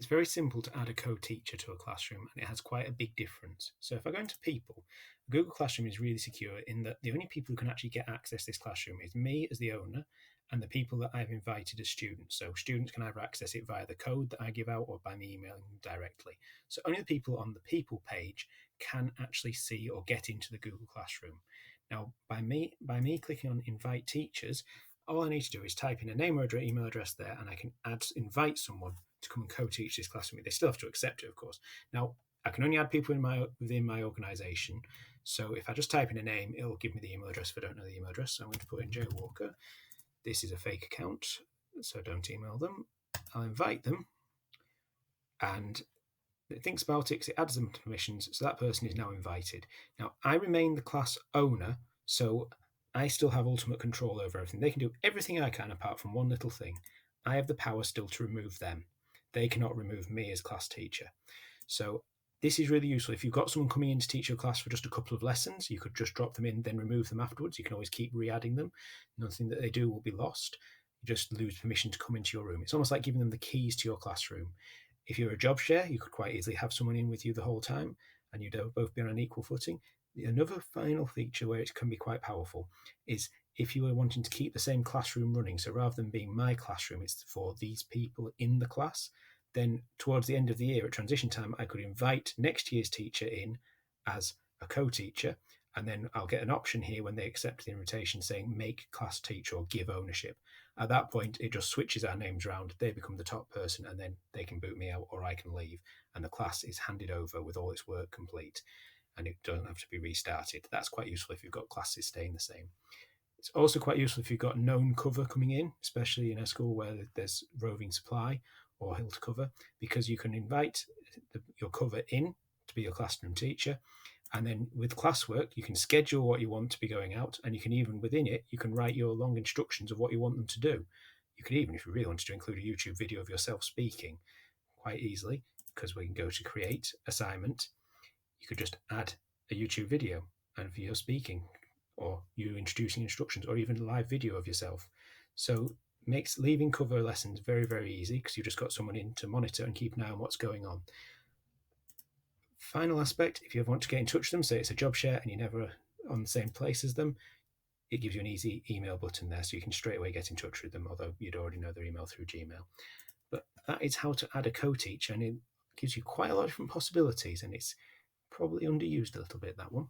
it's very simple to add a co-teacher to a classroom, and it has quite a big difference. So if I go into people, Google Classroom is really secure in that the only people who can actually get access to this classroom is me as the owner and the people that I've invited as students. So students can either access it via the code that I give out or by me emailing them directly. So only the people on the people page can actually see or get into the Google Classroom. Now, by me clicking on invite teachers, all I need to do is type in a name or email address there, and I can invite someone to come and co-teach this class with me. They still have to accept it, of course. Now, I can only add people within my organisation. So if I just type in a name, it'll give me the email address if I don't know the email address. So I'm going to put in Joe Walker. This is a fake account, so don't email them. I'll invite them, and it thinks about it, it adds them to permissions, so that person is now invited. Now, I remain the class owner, so I still have ultimate control over everything. They can do everything I can apart from one little thing. I have the power still to remove them. They cannot remove me as class teacher. So this is really useful. If you've got someone coming in to teach your class for just a couple of lessons, you could just drop them in, then remove them afterwards. You can always keep re-adding them. Nothing that they do will be lost. You just lose permission to come into your room. It's almost like giving them the keys to your classroom. If you're a job share, you could quite easily have someone in with you the whole time, and you'd both be on an equal footing. Another final feature where it can be quite powerful is if you are wanting to keep the same classroom running. So rather than being my classroom, it's for these people in the class. Then towards the end of the year at transition time, I could invite next year's teacher in as a co-teacher, and then I'll get an option here when they accept the invitation saying make class teacher or give ownership. At that point, it just switches our names around. They become the top person, and then they can boot me out or I can leave, and the class is handed over with all its work complete, and it doesn't have to be restarted. That's quite useful if you've got classes staying the same. It's also quite useful if you've got known cover coming in, especially in a school where there's roving supply or hill to cover, because you can invite your cover in to be your classroom teacher. And then with classwork, you can schedule what you want to be going out, and you can even within it, you can write your long instructions of what you want them to do. You could even, if you really wanted to, include a YouTube video of yourself speaking quite easily, because we can go to create assignment. You could just add a YouTube video and for your speaking, or you introducing instructions, or even a live video of yourself. So makes leaving cover lessons very, very easy because you've just got someone in to monitor and keep an eye on what's going on. Final aspect, if you ever want to get in touch with them, say it's a job share and you're never on the same place as them, it gives you an easy email button there, so you can straight away get in touch with them, although you'd already know their email through Gmail. But that is how to add a co-teacher, and it gives you quite a lot of different possibilities, and it's probably underused a little bit, that one.